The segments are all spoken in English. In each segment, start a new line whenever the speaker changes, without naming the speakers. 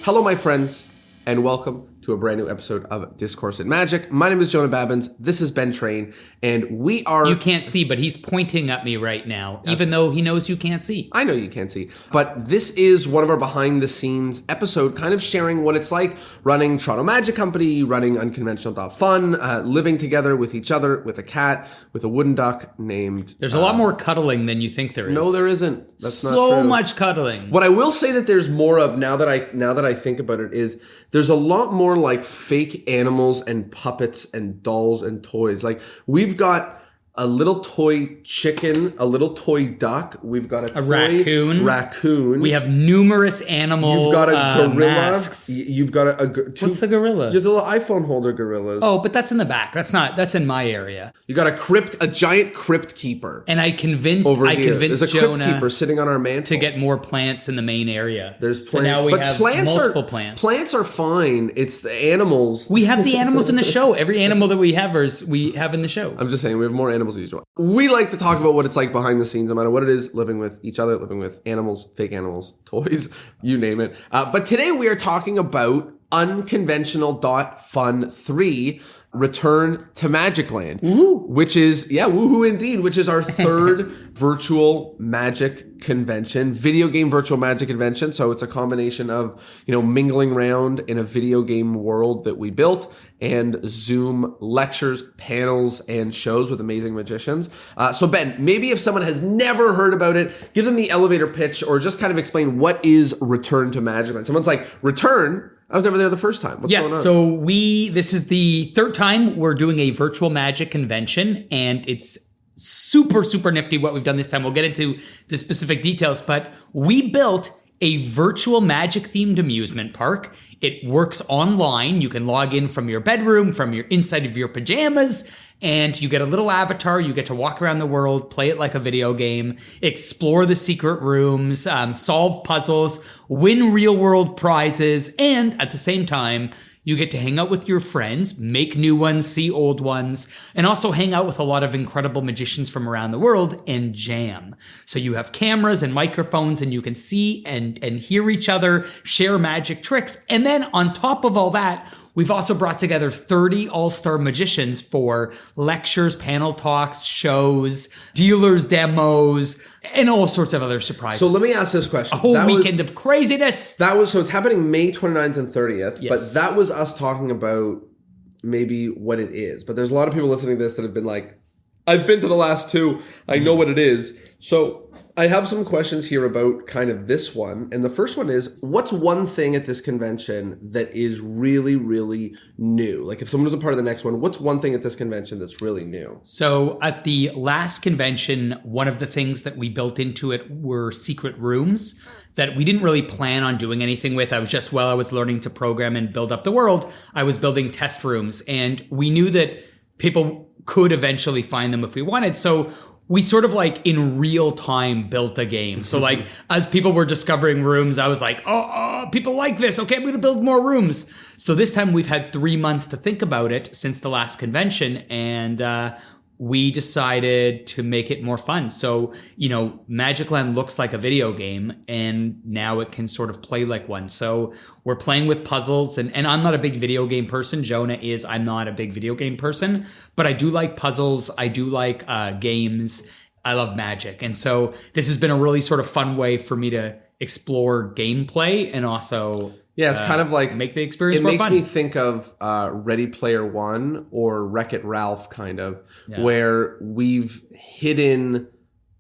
Hello, my friends, and welcome to a brand new episode of Discourse in Magic. My name is Jonah Babbins. This is Ben Train, and we are...
You can't see, but he's pointing at me right now, even though he knows you can't see.
I know you can't see, but this is one of our behind-the-scenes episode, kind of sharing what it's like running Toronto Magic Company, running Unconventional.fun, living together with each other, with a cat, with a wooden duck named...
There's a lot more cuddling than you think there is.
No, there isn't. That's not true.
So much cuddling.
What I will say that there's more of now that I think about it is there's a lot more like fake animals and puppets and dolls and toys. Like we've got a little toy chicken, a little toy duck. We've got a raccoon.
We have numerous animal
You've got a gorilla.
masks.
You've got
What's the gorilla?
You're the little iPhone holder gorillas.
Oh, but that's in the back. That's in my area.
You got a giant crypt keeper.
And I convinced
There's a
Jonah
crypt keeper sitting on our mantle
to get more plants in the main area.
There's plants.
So now we have multiple plants.
Plants are fine. It's the animals.
We have the animals in the show. Every animal that we have in the show.
I'm just saying we have more animals than usual. We like to talk about what it's like behind the scenes, no matter what it is, living with each other, living with animals, fake animals, toys, you name it. But today we are talking about Unconventional.fun 3, Return to MagicLand, which is, woohoo indeed, which is our third virtual magic convention, video game virtual magic convention. So it's a combination of, mingling around in a video game world that we built and Zoom lectures, panels, and shows with amazing magicians. So Ben, maybe if someone has never heard about it, give them the elevator pitch or just kind of explain what is Return to MagicLand. Someone's like, Return? I was never there the first time. What's going on?
So this is the third time we're doing a virtual magic convention, and it's super, super nifty what we've done this time. We'll get into the specific details, but we built a virtual magic themed amusement park. It works online. You can log in from your bedroom, from your inside of your pajamas, and you get a little avatar. You get to walk around the world, play it like a video game, explore the secret rooms, solve puzzles, win real world prizes, and at the same time, you get to hang out with your friends, make new ones, see old ones, and also hang out with a lot of incredible magicians from around the world and jam. So you have cameras and microphones and you can see and hear each other, share magic tricks. And then on top of all that, we've also brought together 30 all-star magicians for lectures, panel talks, shows, dealers demos, and all sorts of other surprises.
So let me ask this question.
A whole weekend of craziness.
So it's happening May 29th and 30th,
yes.
But that was us talking about maybe what it is. But there's a lot of people listening to this that have been like, I've been to the last two. I know what it is. So I have some questions here about kind of this one. And the first one is, what's one thing at this convention that is really, really new? Like if someone was a part of the next one, what's one thing at this convention that's really new?
So at the last convention, one of the things that we built into it were secret rooms that we didn't really plan on doing anything with. I was learning to program and build up the world, I was building test rooms. And we knew that people could eventually find them if we wanted. So we sort of like in real time built a game. So like as people were discovering rooms, I was like, oh, people like this. Okay, I'm going to build more rooms. So this time we've had 3 months to think about it since the last convention. And we decided to make it more fun. So, MagicLand looks like a video game and now it can sort of play like one. So we're playing with puzzles and I'm not a big video game person. Jonah is. I'm not a big video game person, but I do like puzzles. I do like games. I love magic. And so this has been a really sort of fun way for me to explore gameplay and also...
Yeah, it's kind of like...
make the experience more fun.
It makes me think of Ready Player One or Wreck-It Ralph, kind of, where we've hidden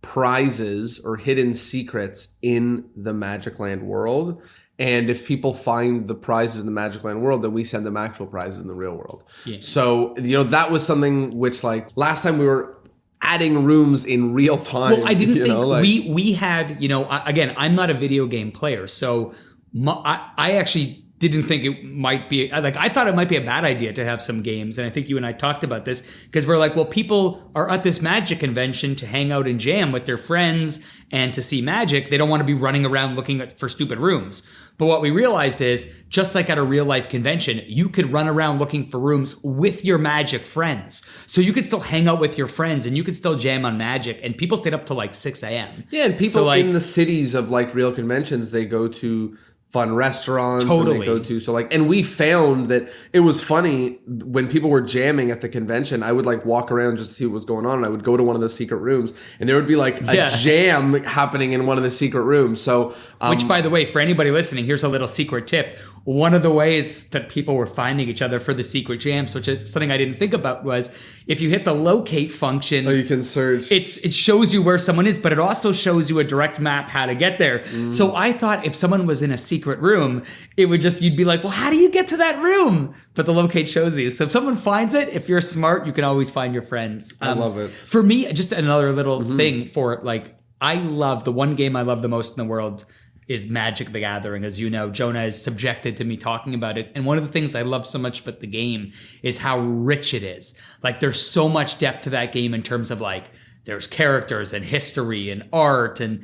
prizes or hidden secrets in the MagicLand world. And if people find the prizes in the MagicLand world, then we send them actual prizes in the real world. Yeah. So, that was something which, like, last time we were adding rooms in real time.
Well, I didn't think... We had, again, I'm not a video game player, so... I actually didn't think it might be, I thought it might be a bad idea to have some games. And I think you and I talked about this because we're like, well, people are at this magic convention to hang out and jam with their friends and to see magic. They don't want to be running around looking for stupid rooms. But what we realized is, just like at a real life convention, you could run around looking for rooms with your magic friends. So you could still hang out with your friends and you could still jam on magic. And people stayed up till like 6 a.m.
Yeah, and people in the cities of like real conventions, they go to fun restaurants
Totally.
and they go to. So like, and we found that it was funny when people were jamming at the convention. I would like walk around just to see what was going on, and I would go to one of those secret rooms, and there would be like a jam happening in one of the secret rooms. So,
which, by the way, for anybody listening, here's a little secret tip. One of the ways that people were finding each other for the secret jams, which is something I didn't think about, was if you hit the locate function,
you can search.
It shows you where someone is, but it also shows you a direct map how to get there. So I thought if someone was in a secret room, it would just, you'd be like, well, how do you get to that room? But the locate shows you. So if someone finds it, if you're smart, you can always find your friends.
I love it.
For me, just another little thing for like, the one game I love the most in the world is Magic the Gathering. As you know, Jonah is subjected to me talking about it. And one of the things I love so much about the game is how rich it is. Like there's so much depth to that game in terms of like, there's characters and history and art and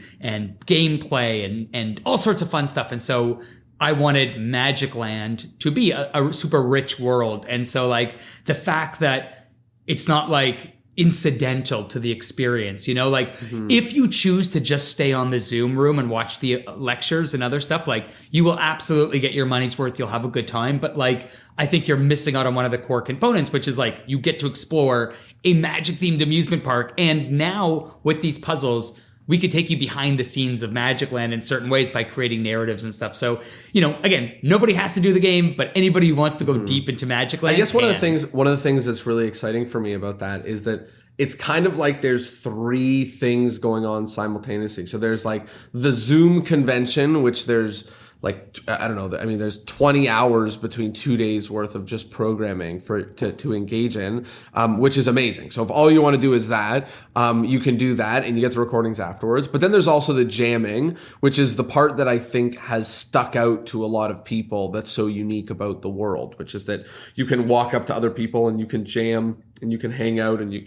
gameplay and all sorts of fun stuff. And so I wanted MagicLand to be a super rich world. And so like the fact that it's not like incidental to the experience, you know, like if you choose to just stay on the Zoom room and watch the lectures and other stuff, like you will absolutely get your money's worth. You'll have a good time. But like, I think you're missing out on one of the core components, which is like you get to explore a Magic themed amusement park. And now with these puzzles, we could take you behind the scenes of MagicLand in certain ways by creating narratives and stuff. So, you know, again, nobody has to do the game, but anybody who wants to go deep into MagicLand.
I guess one of the things that's really exciting for me about that is that it's kind of like there's three things going on simultaneously. So there's like the Zoom convention, which there's like, I don't know, I mean, there's 20 hours between 2 days worth of just programming to engage in, which is amazing. So if all you want to do is that, you can do that and you get the recordings afterwards. But then there's also the jamming, which is the part that I think has stuck out to a lot of people that's so unique about the world, which is that you can walk up to other people and you can jam and you can hang out and you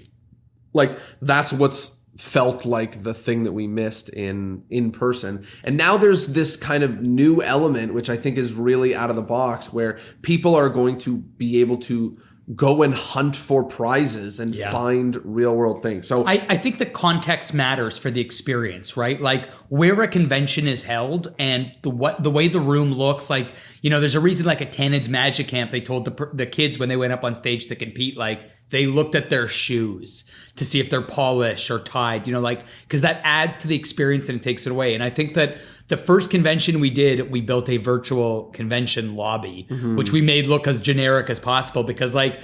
like, that's what's felt like the thing that we missed in person. And now there's this kind of new element, which I think is really out of the box, where people are going to be able to go and hunt for prizes and find real world things. So
I think the context matters for the experience, right? Like where a convention is held and the way the room looks. Like, you know, there's a reason like at Tannen's Magic Camp, they told the kids when they went up on stage to compete, like they looked at their shoes to see if they're polished or tied, you know, like, because that adds to the experience and it takes it away. And I think that the first convention we did, we built a virtual convention lobby, which we made look as generic as possible because like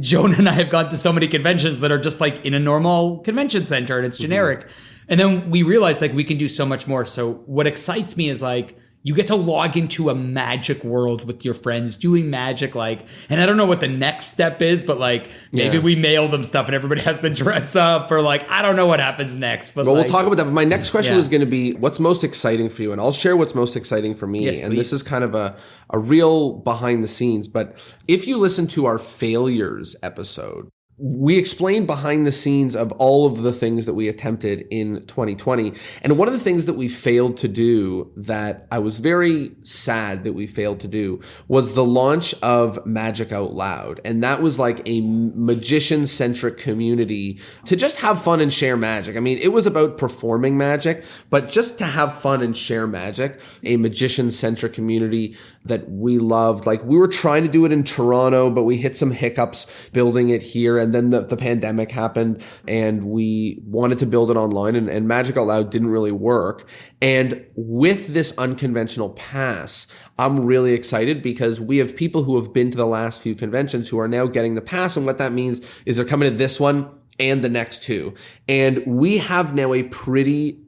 Jonah and I have gone to so many conventions that are just like in a normal convention center and it's generic. And then we realized like we can do so much more. So what excites me is like, you get to log into a magic world with your friends doing magic, like, and I don't know what the next step is, but like maybe we mail them stuff and everybody has to dress up or like, I don't know what happens next. But
well, we'll talk about that. But my next question was going to be, what's most exciting for you? And I'll share what's most exciting for me.
Yes,
and this is kind of a real behind the scenes. But if you listen to our failures episode, we explained behind the scenes of all of the things that we attempted in 2020. And one of the things that we failed to do that I was very sad that we failed to do was the launch of Magic Out Loud. And that was like a magician-centric community to just have fun and share magic. I mean, it was about performing magic, but just to have fun and share magic, a magician-centric community that we loved. Like we were trying to do it in Toronto, but we hit some hiccups building it here. And then the pandemic happened and we wanted to build it online and Magic Out Loud didn't really work. And with this unconventional pass, I'm really excited because we have people who have been to the last few conventions who are now getting the pass. And what that means is they're coming to this one and the next two. And we have now a pretty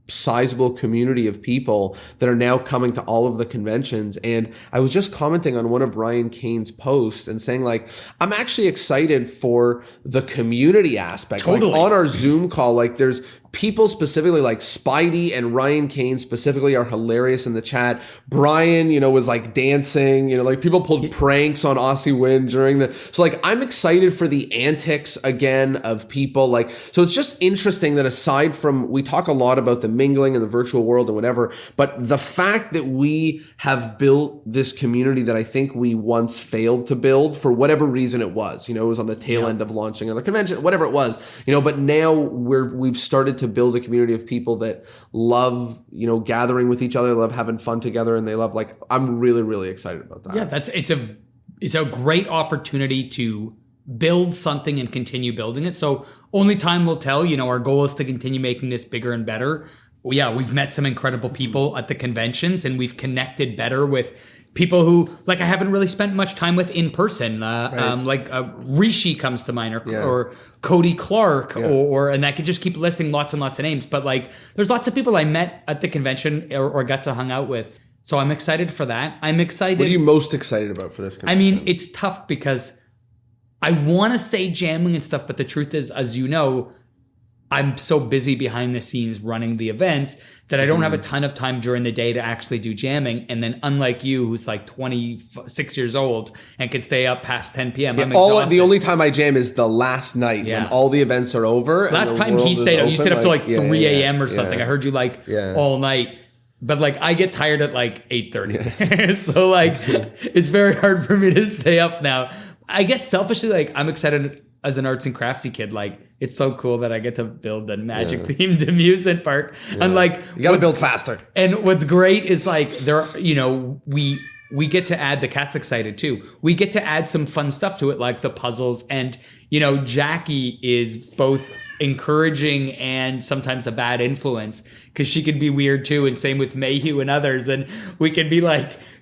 sizable community of people that are now coming to all of the conventions. And I was just commenting on one of Ryan Kane's posts and saying like, I'm actually excited for the community aspect.
Totally.
Like on our Zoom call, like there's people specifically like Spidey and Ryan Kane specifically are hilarious in the chat. Brian, you know, was like dancing, you know, like people pulled pranks on Aussie Win during so like I'm excited for the antics again of people like, so it's just interesting that aside from, we talk a lot about the mingling and the virtual world and whatever, but the fact that we have built this community that I think we once failed to build for whatever reason it was, you know, it was on the tail end of launching another convention, whatever it was, you know, but now we've started to to build a community of people that love, gathering with each other, love having fun together, and they love I'm really, really excited about that.
Yeah, it's a great opportunity to build something and continue building it. So only time will tell. Our goal is to continue making this bigger and better. Yeah, we've met some incredible people at the conventions, and we've connected better with people who I haven't really spent much time with in person. Rishi comes to mind, or Cody Clark, and I could just keep listing lots and lots of names. But there's lots of people I met at the convention or got to hang out with. So I'm excited for that. I'm excited.
What are you most excited about for this convention?
I mean, it's tough because I want to say jamming and stuff, but the truth is, as you know, I'm so busy behind the scenes running the events that I don't have a ton of time during the day to actually do jamming. And then unlike you, who's 26 years old and can stay up past 10 p.m., I'm exhausted.
The only time I jam is the last night when all the events are over.
Last time he stayed up, you stayed up till 3 a.m. or something. I heard you all night. But I get tired at 8:30. So it's very hard for me to stay up now. I guess selfishly, I'm excited as an arts and craftsy kid. It's so cool that I get to build the magic themed amusement park. Yeah. And
you gotta build faster.
And what's great is we get to add, the cat's excited too. We get to add some fun stuff to it, like the puzzles. And, Jackie is both encouraging and sometimes a bad influence because she can be weird too. And same with Mayhew and others. And we can be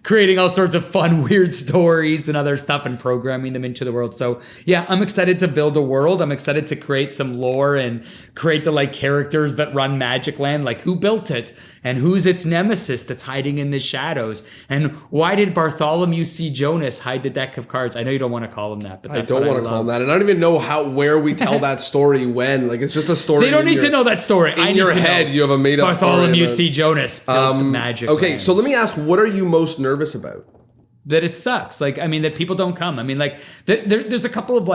creating all sorts of fun, weird stories and other stuff and programming them into the world. So yeah, I'm excited to build a world. I'm excited to create some lore and create the characters that run MagicLand, who built it and who's its nemesis that's hiding in the shadows. And why did Bartholomew C. Jonas hide the deck of cards? I know you don't want to call him that, but that's
I don't want to call him that. And I don't even know where we tell that story when. It's just a story.
They don't need to know that story.
In your head, you have a made up
Bartholomew C. Jonas built the magic.
Okay, so let me ask, what are you most nervous about?
That it sucks. That people don't come. I mean, there's a couple of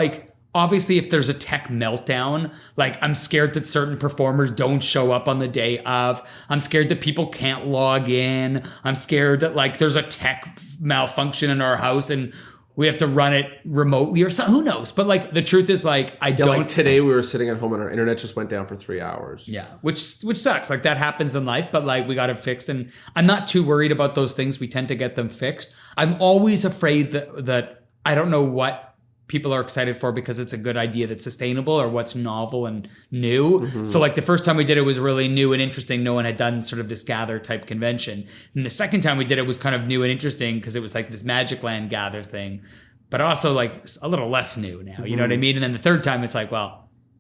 obviously if there's a tech meltdown, I'm scared that certain performers don't show up on the day of. I'm scared that people can't log in. I'm scared that there's a tech malfunction in our house and we have to run it remotely or something. Who knows? But the truth is I don't.
Today we were sitting at home and our internet just went down for 3 hours.
Yeah, which sucks. That happens in life, but we got it fixed. And I'm not too worried about those things. We tend to get them fixed. I'm always afraid that I don't know what people are excited for because it's a good idea that's sustainable or what's novel and new. Mm-hmm. So the first time we did it was really new and interesting. No one had done sort of this gather type convention. And the second time we did it was kind of new and interesting because it was this MagicLand gather thing, but also a little less new now. You know what I mean? And then the third time it's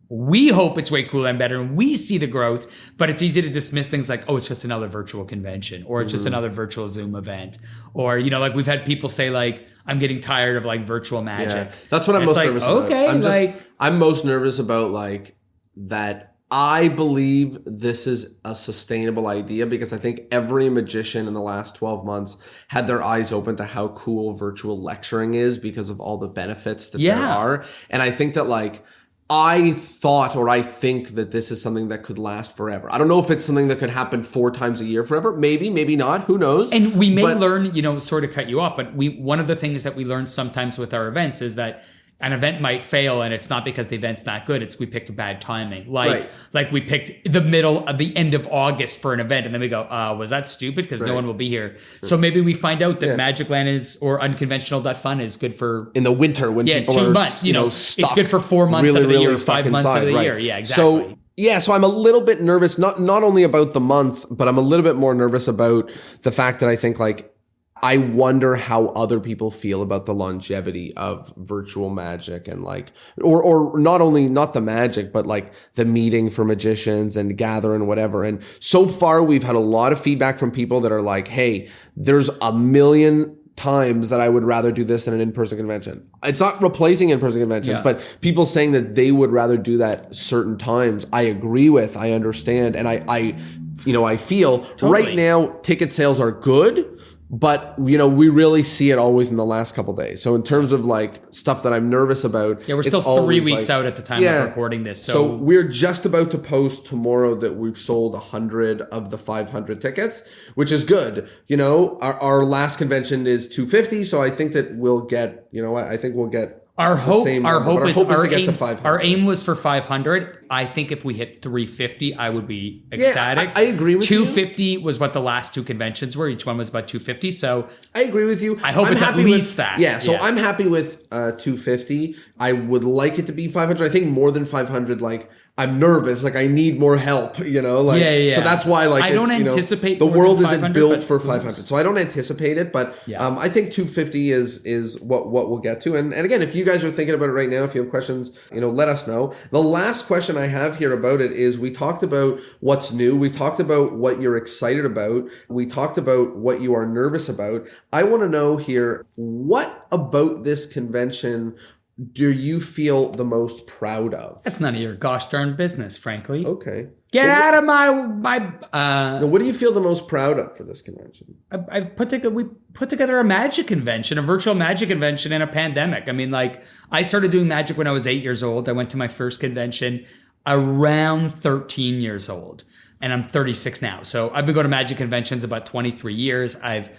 we hope it's way cooler and better and we see the growth, but it's easy to dismiss things it's just another virtual convention or it's just another virtual Zoom event. Or, we've had people say I'm getting tired of virtual magic.
Yeah. That's what I'm most nervous about. Okay, I'm most nervous about that. I believe this is a sustainable idea because I think every magician in the last 12 months had their eyes open to how cool virtual lecturing is because of all the benefits that there are. And I think that I think that this is something that could last forever. I don't know if it's something that could happen 4 times a year forever. Maybe, maybe not. Who knows?
And we may learn, sort of cut you off, but one of the things that we learn sometimes with our events is that an event might fail and it's not because the event's not good. It's we picked a bad timing. We picked the end of August for an event and then we go, was that stupid? Because no one will be here. So maybe we find out that MagicLand or unconventional.fun is good for...
In the winter when people
2
are
months,
stuck.
It's good for 4 months
really,
out of the
really
year, 5 months out of the year. Yeah, exactly.
So I'm a little bit nervous, not only about the month, but I'm a little bit more nervous about the fact that I think I wonder how other people feel about the longevity of virtual magic and or not the magic, but the meeting for magicians and gather and whatever. And so far we've had a lot of feedback from people that are hey, there's a million times that I would rather do this than an in-person convention. It's not replacing in-person conventions, but people saying that they would rather do that certain times. I agree with, I understand. And I feel right now ticket sales are good. But, we really see it always in the last couple of days. So in terms of stuff that I'm nervous about.
Yeah, we're still 3 weeks out at the time of recording this.
So we're just about to post tomorrow that we've sold 100 of the 500 tickets, which is good. Our last convention is 250. So I think that we'll get, I think we'll get
Our hope,
same
our
number,
hope
but
is
our hope is
our
to get
aim.
to 500.
Our aim was for 500. I think if we hit 350, I would be ecstatic.
I agree with you.
250 was what the last two conventions were. Each one was about 250. So
I agree with you.
I hope it's at least that.
Yeah, so I'm happy with 250. I would like it to be 500. I think more than 500, like, I'm nervous. Like, I need more help, you know? Like,
Yeah.
So that's why, like,
I don't anticipate
the
more
world
than
isn't
500,
built
but
for
who knows?
500. So I don't anticipate it, but I think 250 is what we'll get to. And again, if you guys are thinking about it right now, if you have questions, let us know. The last question I have here about it is, we talked about what's new. We talked about what you're excited about. We talked about what you are nervous about. I want to know here, what about this convention do you feel the most proud of?
That's none of your gosh darn business, frankly.
Okay.
Get out of my.
Now, what do you feel the most proud of for this convention?
We put together a magic convention, a virtual magic convention in a pandemic. I mean, like, I started doing magic when I was 8 years old. I went to my first convention around 13 years old, and I'm 36 now. So I've been going to magic conventions about 23 years. I've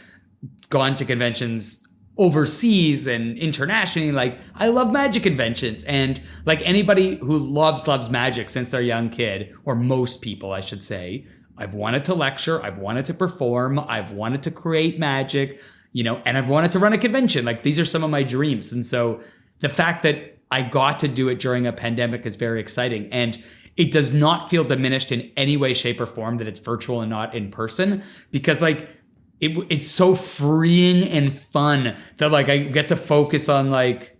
gone to conventions overseas and internationally. Like, I love magic conventions, and like anybody who loves magic since they're a young kid, or most people I should say, I've wanted to lecture, I've wanted to perform, I've wanted to create magic, and I've wanted to run a convention. Like, these are some of my dreams. And so the fact that I got to do it during a pandemic is very exciting, and it does not feel diminished in any way, shape, or form that it's virtual and not in person, because like it's so freeing and fun that like I get to focus on like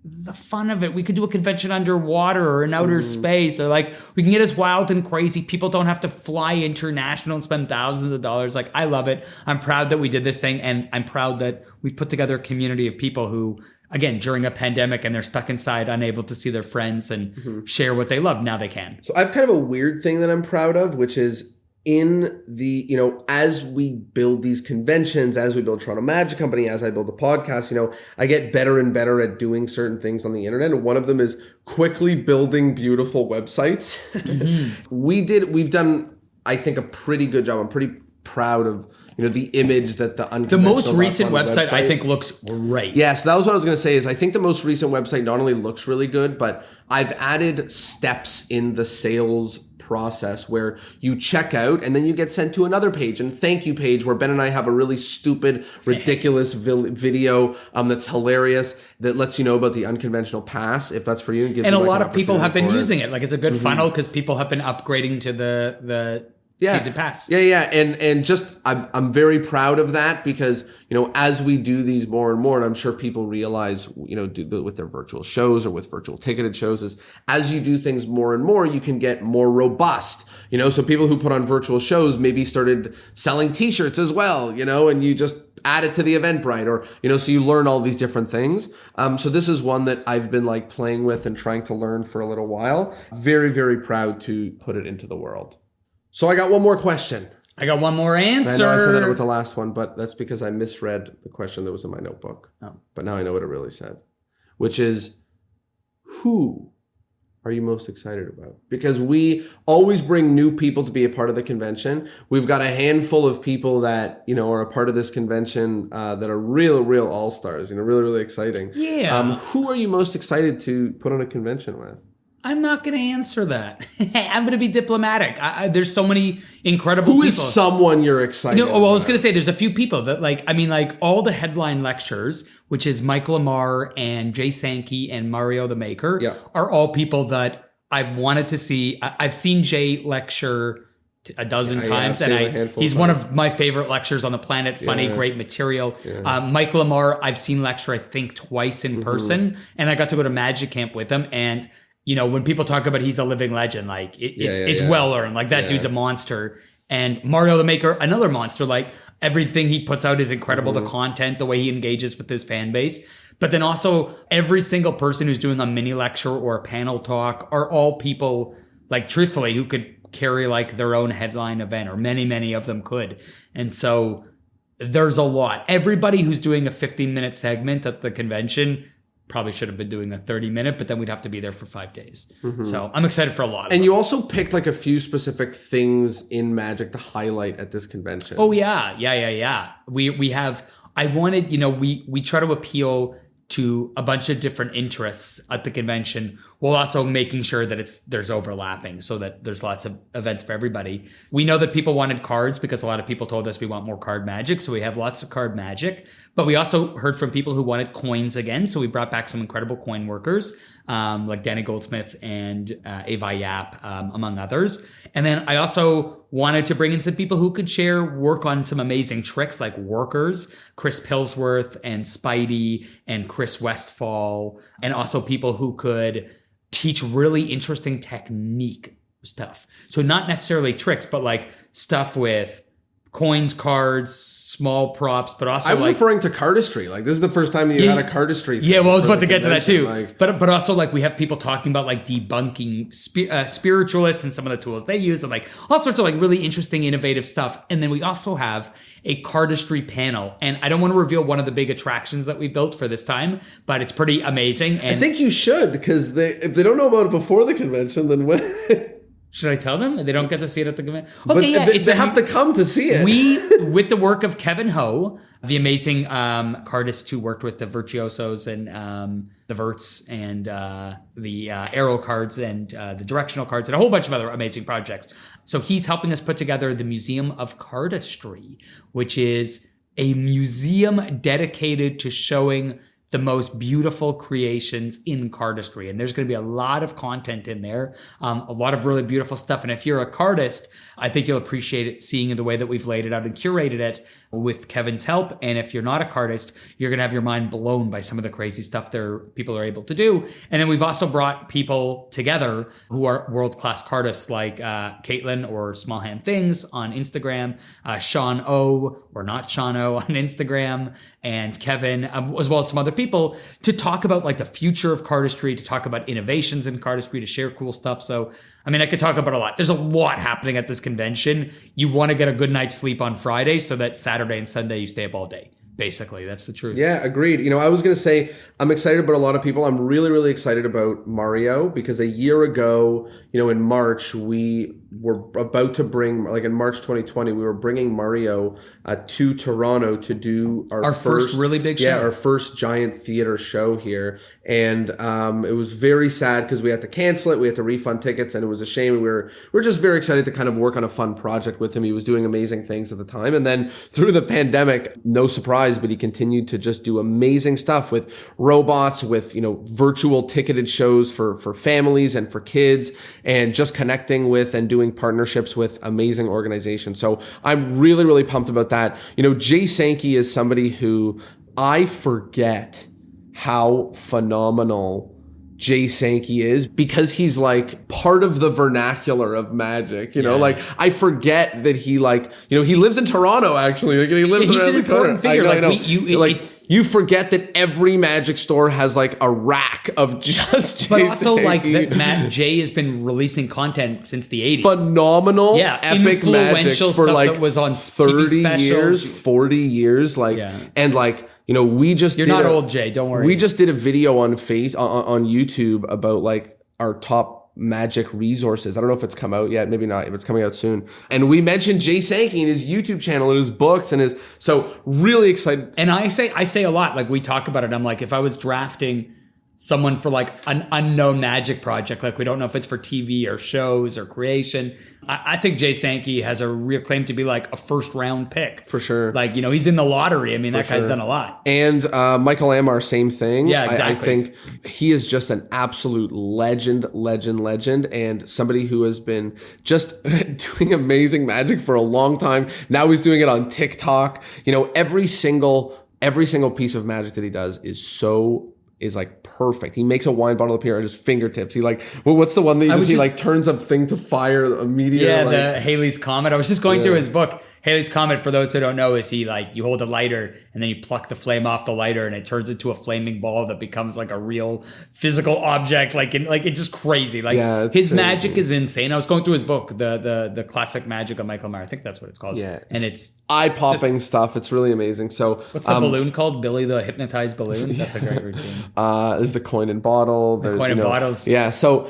the fun of it. We could do a convention underwater or in outer space, or like we can get as wild and crazy. People don't have to fly international and spend thousands of dollars. Like, I love it. I'm proud that we did this thing, and I'm proud that we've put together a community of people who, again, during a pandemic and they're stuck inside, unable to see their friends and share what they love. Now they can.
So I have kind of a weird thing that I'm proud of, which is in the, as we build these conventions, as we build Toronto Magic Company, as I build the podcast, I get better and better at doing certain things on the internet. And one of them is quickly building beautiful websites. We've done, I think, a pretty good job. I'm pretty proud of, the image that the unconventional.
The most recent website I think looks great.
Yeah, so that was what I was going to say, is I think the most recent website not only looks really good, but I've added steps in the sales process where you check out and then you get sent to another page and thank you page where Ben and I have a really stupid, ridiculous video that's hilarious that lets you know about the unconventional pass, if that's for you.
And a lot of people have been using it. Like, it's a good funnel because people have been upgrading to the season pass.
Yeah. And just, I'm very proud of that because, as we do these more and more, and I'm sure people realize, with their virtual shows or with virtual ticketed shows, is as you do things more and more, you can get more robust, so people who put on virtual shows maybe started selling t-shirts as well, and you just add it to the Eventbrite, or, so you learn all these different things. So this is one that I've been like playing with and trying to learn for a little while. Very, very proud to put it into the world. So I got one more question.
I got one more answer.
I know I said that with the last one, but that's because I misread the question that was in my notebook. Oh. But now I know what it really said, which is, who are you most excited about? Because we always bring new people to be a part of the convention. We've got a handful of people that, are a part of this convention that are real all-stars, really, really exciting.
Yeah.
Who are you most excited to put on a convention with?
I'm not going to answer that. I'm going to be diplomatic. There's so many incredible people.
Who is someone you're excited about?
I was going to say there's a few people that all the headline lectures, which is Mike Lamar and Jay Sankey and Mario the Maker, are all people that I've wanted to see. I've seen Jay lecture a dozen times, and he's one of my favorite lecturers on the planet. Funny, great material. Mike Lamar, I've seen lecture, I think, twice in person, and I got to go to Magic Camp with him, and when people talk about he's a living legend, like it's well earned. Like, that dude's a monster. And Mario the Maker, another monster. Like, everything he puts out is incredible. The content, the way he engages with his fan base. But then also every single person who's doing a mini lecture or a panel talk are all people, like, truthfully, who could carry like their own headline event, or many of them could. And so there's a lot. Everybody who's doing a 15-minute segment at the convention probably should have been doing a 30-minute, but then we'd have to be there for 5 days. So I'm excited for a lot of them.
You also picked like a few specific things in Magic to highlight at this convention.
Oh, yeah. We have, I wanted, we try to appeal to a bunch of different interests at the convention, while also making sure that there's overlapping so that there's lots of events for everybody. We know that people wanted cards because a lot of people told us we want more card magic. So we have lots of card magic, but we also heard from people who wanted coins again. So we brought back some incredible coin workers, like Danny Goldsmith and Ava Yap, among others. And then I also wanted to bring in some people who could share work on some amazing tricks like workers, Chris Pillsworth and Spidey and Chris Westfall, and also people who could teach really interesting technique stuff. So not necessarily tricks, but like stuff with coins, cards, small props, but also
I was referring to cardistry. Like, this is the first time that you had a cardistry thing.
Yeah, well, I was about to get to that too. But also, like, we have people talking about like debunking spiritualists and some of the tools they use, and like all sorts of like really interesting, innovative stuff. And then we also have a cardistry panel. And I don't want to reveal one of the big attractions that we built for this time, but it's pretty amazing. And
I think you should, because if they don't know about it before the convention, then when...
Should I tell them? They don't get to see it at the convention.
Okay, yeah, they have to come to see it.
We, with the work of Kevin Ho, the amazing cardist who worked with the Virtuosos and the Verts and the Arrow cards and the Directional cards and a whole bunch of other amazing projects. So he's helping us put together the Museum of Cardistry, which is a museum dedicated to showing the most beautiful creations in cardistry. And there's going to be a lot of content in there, a lot of really beautiful stuff. And if you're a cardist, I think you'll appreciate it, seeing the way that we've laid it out and curated it with Kevin's help. And if you're not a cardist, you're going to have your mind blown by some of the crazy stuff people are able to do. And then we've also brought people together who are world-class cardists, like Caitlin or Small Hand Things on Instagram, Sean O or Not Sean O on Instagram, and Kevin, as well as some other people, to talk about like the future of cardistry, to talk about innovations in cardistry, to share cool stuff. So, I mean, I could talk about a lot. There's a lot happening at this convention. You want to get a good night's sleep on Friday so that Saturday and Sunday you stay up all day. Basically, that's the truth.
Yeah, agreed. You know, I was going to say, I'm excited about a lot of people. I'm really, really excited about Mario, because a year ago, you know, in March, we were about to bring, like in March 2020, we were bringing Mario to Toronto to do our first
really big show.
Yeah, our first giant theater show here. And it was very sad because we had to cancel it. We had to refund tickets, and it was a shame. We were just very excited to kind of work on a fun project with him. He was doing amazing things at the time. And then through the pandemic, no surprise, but he continued to just do amazing stuff with robots, with, you know, virtual ticketed shows for families and for kids, and just connecting with and doing partnerships with amazing organizations. So I'm really, really pumped about that. You know, Jay Sankey is somebody who I forget how phenomenal Jay Sankey is, because he's like part of the vernacular of magic, you know, like I forget that he, like, you know, he lives in Toronto, actually. Like, he lives around the corner.
Figure.
I know. You forget that every magic store has like a rack of just Jay
But also
Sankey.
like that Jay has been releasing content since the 80s.
Phenomenal, epic magic for like
that was on
30 years, 40 years, like, and like, you know, we just
You're not old, Jay. Don't worry.
We just did a video on on YouTube about like our top magic resources. I don't know if it's come out yet. Maybe not. If it's coming out soon. And we mentioned Jay Sankey and his YouTube channel and his books and his. So really excited.
And I say a lot. Like, we talk about it. I'm like, if I was drafting someone for like an unknown magic project, like we don't know if it's for TV or shows or creation, I think Jay Sankey has a real claim to be like a first round pick.
For sure.
Like, you know, he's in the lottery. I mean, that guy's done a lot.
And Michael Amar, same thing.
Yeah, exactly.
I think he is just an absolute legend, and somebody who has been just doing amazing magic for a long time. Now he's doing it on TikTok. You know, every single piece of magic that he does is like perfect. He makes a wine bottle appear at his fingertips. He like, well, what's the one that he like turns a thing to fire immediately?
Yeah,
like,
the Halley's Comet. I was just going through his book. Halley's Comet, for those who don't know, is you hold a lighter and then you pluck the flame off the lighter and it turns into a flaming ball that becomes like a real physical object. It's just crazy. Like, his magic is insane. I was going through his book, the classic magic of Michael Amar. I think that's what it's called.
Yeah,
and it's
eye-popping stuff. It's really amazing. So
what's the balloon called? Billy the Hypnotized Balloon. That's a great routine.
There's the coin and bottle. The
coin and bottles.
Yeah. So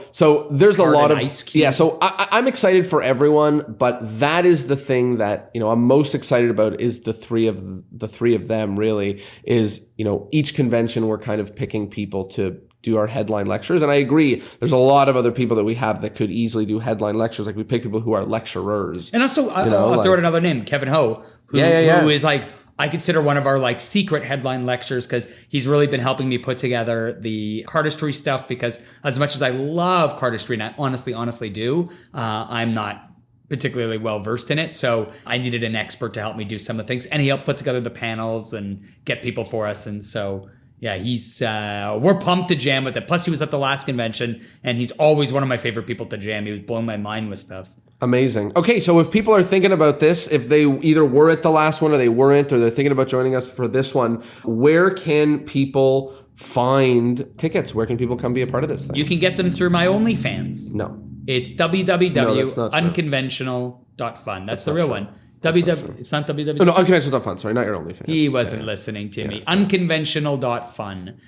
there's a lot of
ice cube.
yeah. So I'm excited for everyone, but that is the thing that I'm most excited about is the three of them. Really, is each convention we're kind of picking people to do our headline lectures. And I agree, there's a lot of other people that we have that could easily do headline lectures. Like we pick people who are lecturers.
And also, I'll throw out another name, Kevin Ho, who is like, I consider one of our like secret headline lectures because he's really been helping me put together the cardistry stuff, because as much as I love cardistry, and I honestly do, I'm not particularly well versed in it. So I needed an expert to help me do some of the things. And he helped put together the panels and get people for us. And so yeah, we're pumped to jam with it. Plus, he was at the last convention, and he's always one of my favorite people to jam. He was blowing my mind with stuff.
Amazing. Okay, so if people are thinking about this, if they either were at the last one or they weren't, or they're thinking about joining us for this one, where can people find tickets? Where can people come be a part of this thing?
You can get them through my OnlyFans.
No.
It's www.unconventional.fun. That's the real one. It's not www.
Oh, no, unconventional.fun. Sorry, not your OnlyFans.
He wasn't listening to me. Unconventional.fun,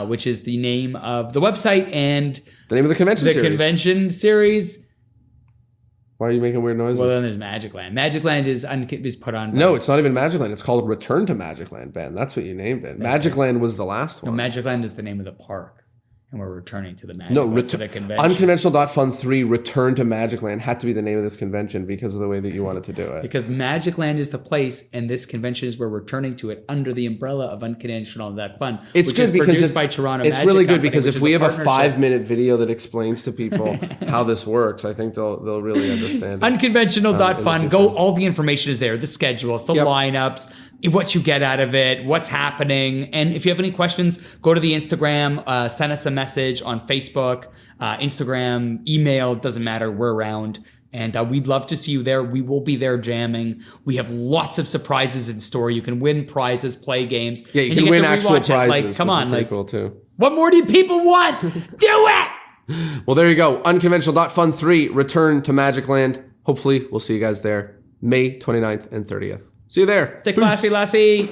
which is the name of the website and
the name of the convention series.
The convention series.
Why are you making weird noises?
Well, then there's MagicLand. MagicLand is put on.
No, it's not even MagicLand. It's called Return to MagicLand, Ben. That's what you named it. MagicLand was the last one.
No, MagicLand is the name of the park. And we're returning to the Magic to the convention.
Unconventional.fun 3, Return to MagicLand had to be the name of this convention because of the way that you wanted to do it.
Because MagicLand is the place, and this convention is where we're returning to it under the umbrella of Unconventional.fun.
It's good because
by Toronto
it's
Magic
really good
Company,
because if we have a 5-minute video that explains to people how this works, I think they'll really understand.
Unconventional.fun. Go. All the information is there. The schedules, the lineups, what you get out of it, what's happening. And if you have any questions, go to the Instagram, send us a message on Facebook, Instagram, email, doesn't matter, we're around. And we'd love to see you there. We will be there jamming. We have lots of surprises in store. You can win prizes, play games.
Yeah, you can win actual prizes.
Like, come on,
like, cool too.
What more do people want? Do it!
Well, there you go. Unconventional.fun 3, Return to MagicLand. Hopefully, we'll see you guys there May 29th and 30th. See you there.
Stay classy, lassie.